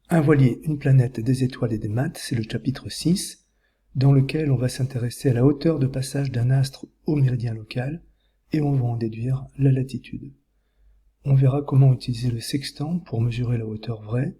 Un voilier, une planète, des étoiles et des maths, c'est le chapitre 6, dans lequel on va s'intéresser à la hauteur de passage d'un astre au méridien local, et on va en déduire la latitude. On verra comment utiliser le sextant pour mesurer la hauteur vraie,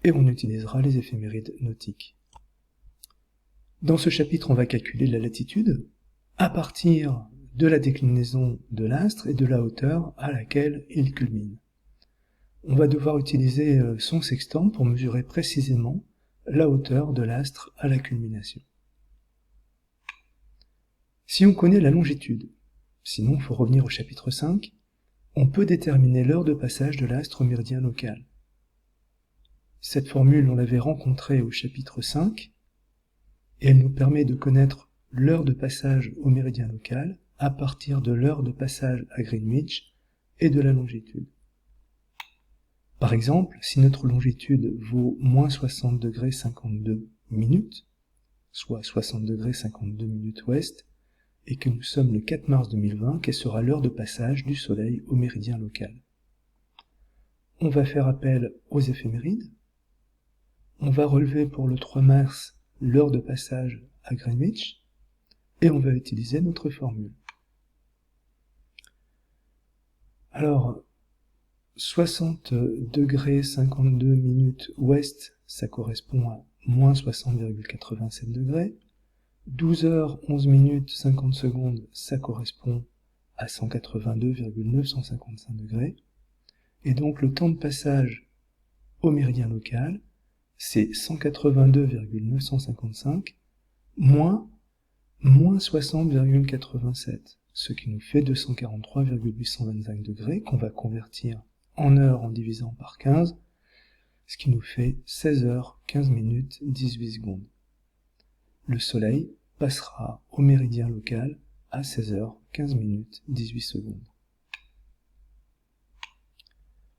et on utilisera les éphémérides nautiques. Dans ce chapitre, on va calculer la latitude à partir de la déclinaison de l'astre et de la hauteur à laquelle il culmine. On va devoir utiliser son sextant pour mesurer précisément la hauteur de l'astre à la culmination. Si on connaît la longitude, sinon il faut revenir au chapitre 5, on peut déterminer l'heure de passage de l'astre au méridien local. Cette formule, on l'avait rencontrée au chapitre 5, et elle nous permet de connaître l'heure de passage au méridien local à partir de l'heure de passage à Greenwich et de la longitude. Par exemple, si notre longitude vaut moins 60 degrés 52 minutes, soit 60 degrés 52 minutes ouest, et que nous sommes le 4 mars 2020, quelle sera l'heure de passage du Soleil au méridien local? On va faire appel aux éphémérides. On va relever pour le 3 mars l'heure de passage à Greenwich, et on va utiliser notre formule. Alors, 60 degrés 52 minutes ouest, ça correspond à moins 60,87 degrés. 12 heures 11 minutes 50 secondes, ça correspond à 182,955 degrés. Et donc le temps de passage au méridien local, c'est 182,955 moins 60,87, ce qui nous fait 243,825 degrés qu'on va convertir en heures en divisant par 15, ce qui nous fait 16 heures 15 minutes 18 secondes. Le Soleil passera au méridien local à 16 heures 15 minutes 18 secondes.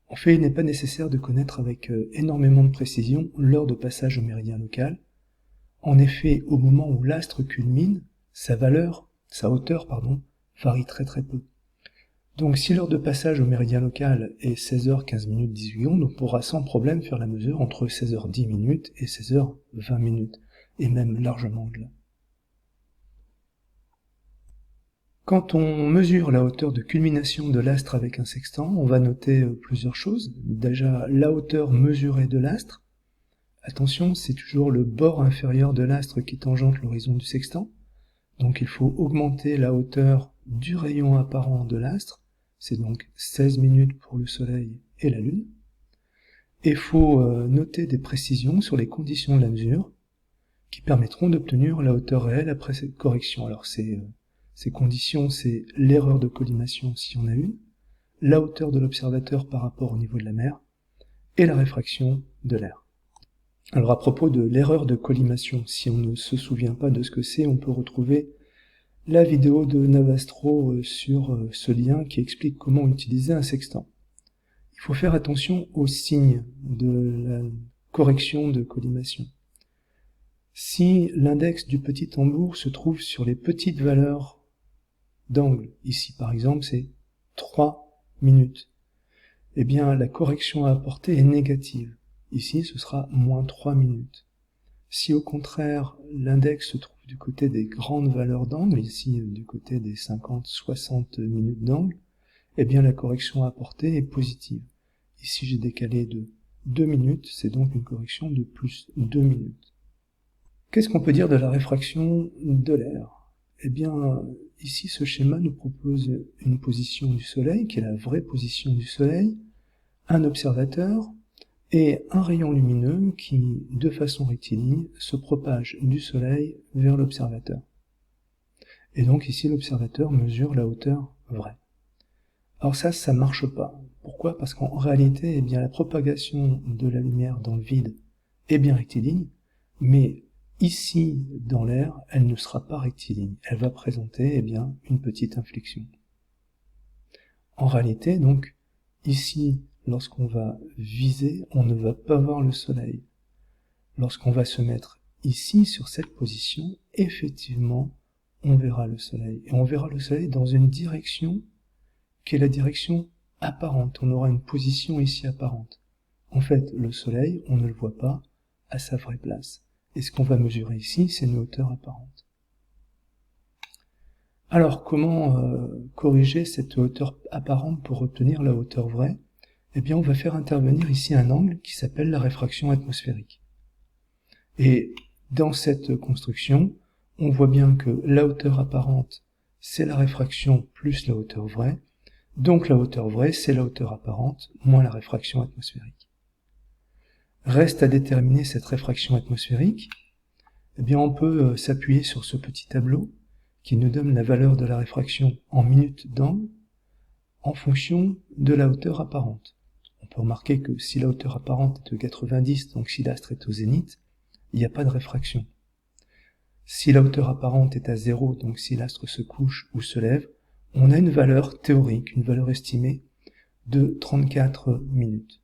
En fait, il n'est pas nécessaire de connaître avec énormément de précision l'heure de passage au méridien local. En effet, au moment où l'astre culmine, sa hauteur, varie très très peu. Donc si l'heure de passage au méridien local est 16h 15 minutes 18 secondes, on pourra sans problème faire la mesure entre 16h 10 minutes et 16h 20 minutes, et même largement au-delà. Quand on mesure la hauteur de culmination de l'astre avec un sextant, on va noter plusieurs choses. Déjà, la hauteur mesurée de l'astre. Attention, c'est toujours le bord inférieur de l'astre qui tangente l'horizon du sextant. Donc il faut augmenter la hauteur du rayon apparent de l'astre. C'est donc 16 minutes pour le Soleil et la Lune. Et il faut noter des précisions sur les conditions de la mesure qui permettront d'obtenir la hauteur réelle après cette correction. Alors ces conditions, c'est l'erreur de collimation si on a une, la hauteur de l'observateur par rapport au niveau de la mer, et la réfraction de l'air. Alors à propos de l'erreur de collimation, si on ne se souvient pas de ce que c'est, on peut retrouver la vidéo de Navastro sur ce lien qui explique comment utiliser un sextant. Il faut faire attention aux signes de la correction de collimation. Si l'index du petit tambour se trouve sur les petites valeurs d'angle, ici par exemple c'est 3 minutes, eh bien la correction à apporter est négative. Ici ce sera moins 3 minutes. Si au contraire l'index se trouve du côté des grandes valeurs d'angle, ici du côté des 50-60 minutes d'angle, eh bien la correction à apporter est positive. Ici j'ai décalé de 2 minutes, c'est donc une correction de plus 2 minutes. Qu'est-ce qu'on peut dire de la réfraction de l'air? Eh bien, ici ce schéma nous propose une position du Soleil, qui est la vraie position du Soleil, un observateur, et un rayon lumineux qui, de façon rectiligne, se propage du Soleil vers l'observateur. Et donc ici l'observateur mesure la hauteur vraie. Alors ça marche pas. Pourquoi? Parce qu'en réalité, eh bien, la propagation de la lumière dans le vide est bien rectiligne, mais ici, dans l'air, elle ne sera pas rectiligne. Elle va présenter, eh bien, une petite inflexion. En réalité, donc, ici, lorsqu'on va viser, on ne va pas voir le Soleil. Lorsqu'on va se mettre ici, sur cette position, effectivement, on verra le Soleil. Et on verra le Soleil dans une direction qui est la direction apparente. On aura une position ici apparente. En fait, le Soleil, on ne le voit pas à sa vraie place. Et ce qu'on va mesurer ici, c'est une hauteur apparente. Alors, comment corriger cette hauteur apparente pour obtenir la hauteur vraie? Eh bien, on va faire intervenir ici un angle qui s'appelle la réfraction atmosphérique. Et dans cette construction, on voit bien que la hauteur apparente, c'est la réfraction plus la hauteur vraie. Donc la hauteur vraie, c'est la hauteur apparente moins la réfraction atmosphérique. Reste à déterminer cette réfraction atmosphérique. Eh bien, on peut s'appuyer sur ce petit tableau qui nous donne la valeur de la réfraction en minutes d'angle en fonction de la hauteur apparente. On peut remarquer que si la hauteur apparente est de 90, donc si l'astre est au zénith, il n'y a pas de réfraction. Si la hauteur apparente est à 0, donc si l'astre se couche ou se lève, on a une valeur théorique, une valeur estimée de 34 minutes.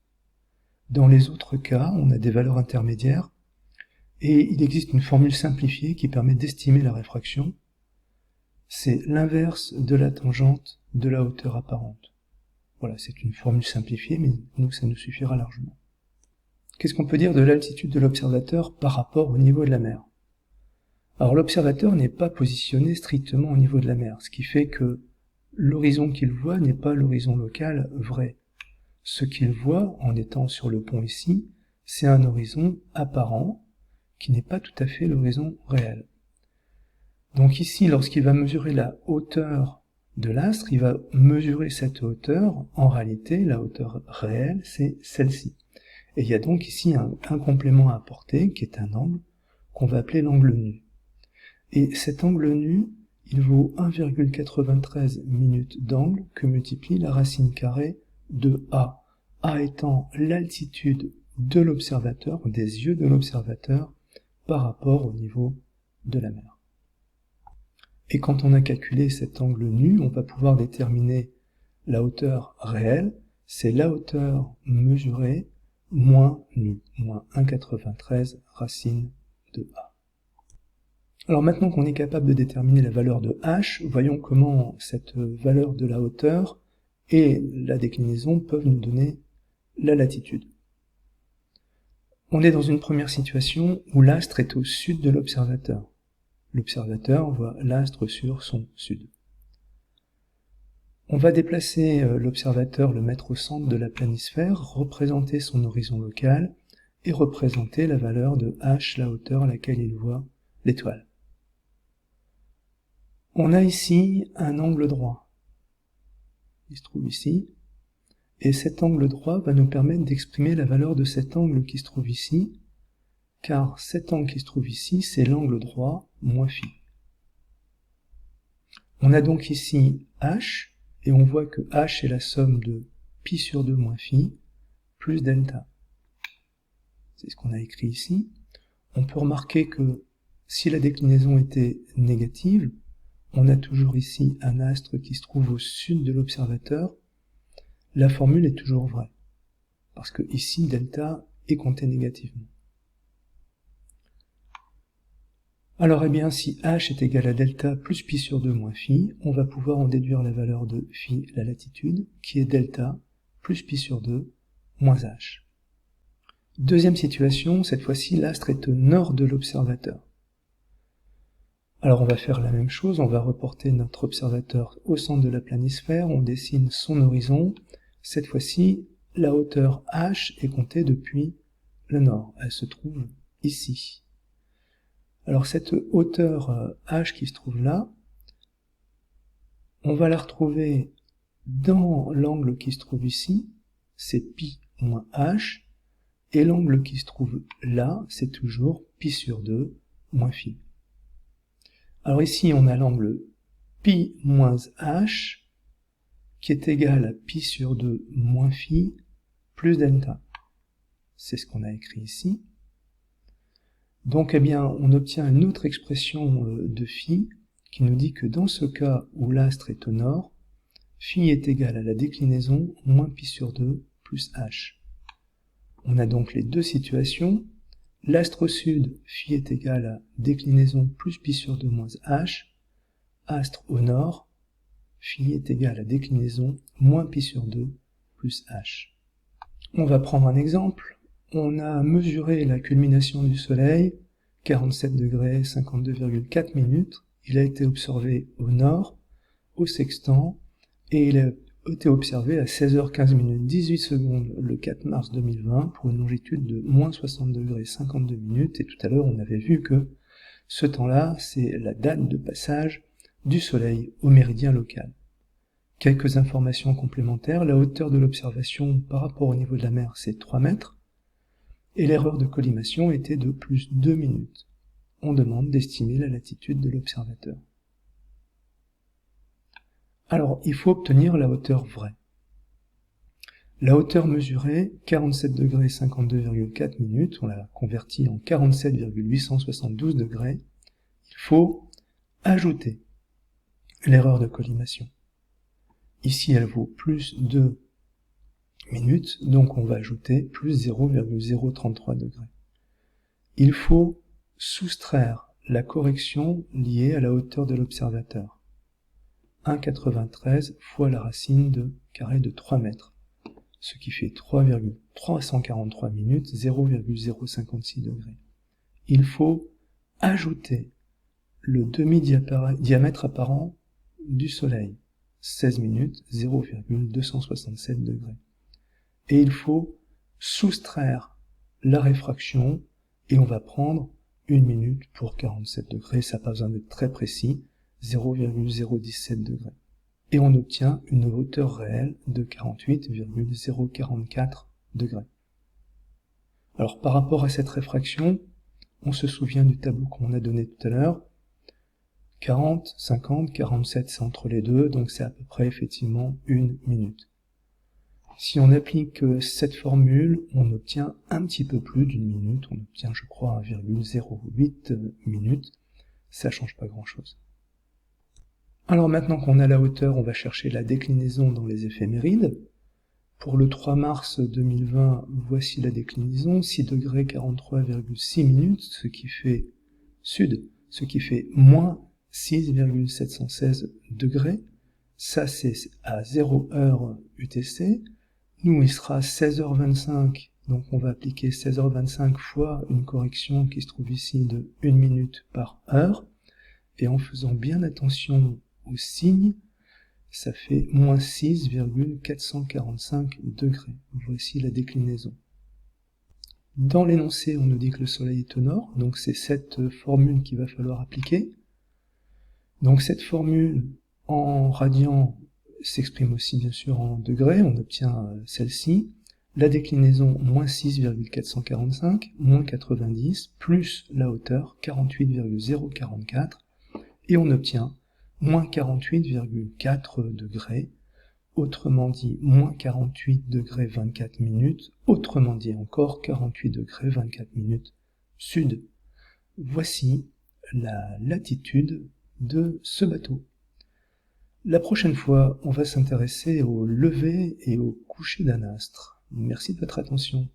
Dans les autres cas, on a des valeurs intermédiaires, et il existe une formule simplifiée qui permet d'estimer la réfraction. C'est l'inverse de la tangente de la hauteur apparente. Voilà, c'est une formule simplifiée, mais nous, ça nous suffira largement. Qu'est-ce qu'on peut dire de l'altitude de l'observateur par rapport au niveau de la mer? Alors l'observateur n'est pas positionné strictement au niveau de la mer, ce qui fait que l'horizon qu'il voit n'est pas l'horizon local vrai. Ce qu'il voit, en étant sur le pont ici, c'est un horizon apparent, qui n'est pas tout à fait l'horizon réel. Donc ici, lorsqu'il va mesurer la hauteur de l'astre, il va mesurer cette hauteur. En réalité, la hauteur réelle, c'est celle-ci. Et il y a donc ici un complément à apporter, qui est un angle, qu'on va appeler l'angle nu. Et cet angle nu, il vaut 1,93 minutes d'angle que multiplie la racine carrée de A. A étant l'altitude de l'observateur, des yeux de l'observateur, par rapport au niveau de la mer. Et quand on a calculé cet angle nu, on va pouvoir déterminer la hauteur réelle, c'est la hauteur mesurée moins nu, moins 1,93 racine de A. Alors maintenant qu'on est capable de déterminer la valeur de h, voyons comment cette valeur de la hauteur et la déclinaison peuvent nous donner la latitude. On est dans une première situation où l'astre est au sud de l'observateur. L'observateur voit l'astre sur son sud. On va déplacer l'observateur, le mettre au centre de la planisphère, représenter son horizon local et représenter la valeur de h, la hauteur à laquelle il voit l'étoile. On a ici un angle droit. Il se trouve ici. Et cet angle droit va nous permettre d'exprimer la valeur de cet angle qui se trouve ici, car cet angle qui se trouve ici, c'est l'angle droit moins phi. On a donc ici h, et on voit que h est la somme de pi sur 2 moins phi, plus delta. C'est ce qu'on a écrit ici. On peut remarquer que si la déclinaison était négative, on a toujours ici un astre qui se trouve au sud de l'observateur. La formule est toujours vraie, parce que ici, delta est compté négativement. Alors, eh bien, si h est égal à delta plus pi sur 2 moins phi, on va pouvoir en déduire la valeur de phi, la latitude, qui est delta plus pi sur 2 moins h. Deuxième situation, cette fois-ci, l'astre est au nord de l'observateur. Alors on va faire la même chose, on va reporter notre observateur au centre de la planisphère, on dessine son horizon. Cette fois-ci, la hauteur h est comptée depuis le nord, elle se trouve ici. Alors cette hauteur h qui se trouve là, on va la retrouver dans l'angle qui se trouve ici, c'est pi moins h, et l'angle qui se trouve là, c'est toujours pi sur 2 moins phi. Alors ici, on a l'angle pi moins h, qui est égal à pi sur 2 moins phi, plus delta. C'est ce qu'on a écrit ici. Donc, eh bien, on obtient une autre expression de phi, qui nous dit que dans ce cas où l'astre est au nord, phi est égal à la déclinaison moins pi sur 2 plus h. On a donc les deux situations. L'astre au sud, phi est égal à déclinaison plus pi sur 2 moins h. Astre au nord, phi est égal à déclinaison moins pi sur 2 plus h. On va prendre un exemple. On a mesuré la culmination du Soleil, 47 degrés 52,4 minutes. Il a été observé au nord, au sextant, et il a été observé à 16h15 minutes 18 secondes le 4 mars 2020 pour une longitude de moins 60 degrés 52 minutes. Et tout à l'heure, on avait vu que ce temps-là, c'est la date de passage du Soleil au méridien local. Quelques informations complémentaires, la hauteur de l'observation par rapport au niveau de la mer, c'est 3 mètres, et l'erreur de collimation était de plus 2 minutes. On demande d'estimer la latitude de l'observateur. Alors, il faut obtenir la hauteur vraie. La hauteur mesurée, 47 degrés 52,4 minutes, on l'a convertie en 47,872 degrés. Il faut ajouter l'erreur de collimation. Ici, elle vaut plus 2 minutes, donc on va ajouter plus 0,033 degrés. Il faut soustraire la correction liée à la hauteur de l'observateur. 1,93 fois la racine de carré de 3 mètres, ce qui fait 3,343 minutes, 0,056 degrés. Il faut ajouter le demi-diamètre apparent du Soleil, 16 minutes, 0,267 degrés. Et il faut soustraire la réfraction, et on va prendre 1 minute pour 47 degrés, ça n'a pas besoin d'être très précis, 0,017 degrés. Et on obtient une hauteur réelle de 48,044 degrés. Alors par rapport à cette réfraction, on se souvient du tableau qu'on a donné tout à l'heure, 40, 50, 47 c'est entre les deux, donc c'est à peu près effectivement 1 minute. Si on applique cette formule, on obtient un petit peu plus d'1 minute, on obtient je crois 1,08 minutes, ça change pas grand chose. Alors maintenant qu'on a la hauteur, on va chercher la déclinaison dans les éphémérides. Pour le 3 mars 2020, voici la déclinaison, 6 degrés 43,6 minutes, ce qui fait sud, ce qui fait moins 6,716 degrés. Ça c'est à 0 heure UTC. Nous, il sera 16h25, donc on va appliquer 16h25 fois une correction qui se trouve ici de 1 minute par heure. Et en faisant bien attention aux signes, ça fait moins 6,445 degrés. Voici la déclinaison. Dans l'énoncé, on nous dit que le Soleil est au nord, donc c'est cette formule qu'il va falloir appliquer. Donc cette formule en radians s'exprime aussi bien sûr en degrés, on obtient celle-ci. La déclinaison, moins 6,445, moins 90, plus la hauteur, 48,044, et on obtient moins 48,4 degrés, autrement dit moins 48 degrés 24 minutes, autrement dit encore 48 degrés 24 minutes sud. Voici la latitude de ce bateau. La prochaine fois, on va s'intéresser au lever et au coucher d'un astre. Merci de votre attention.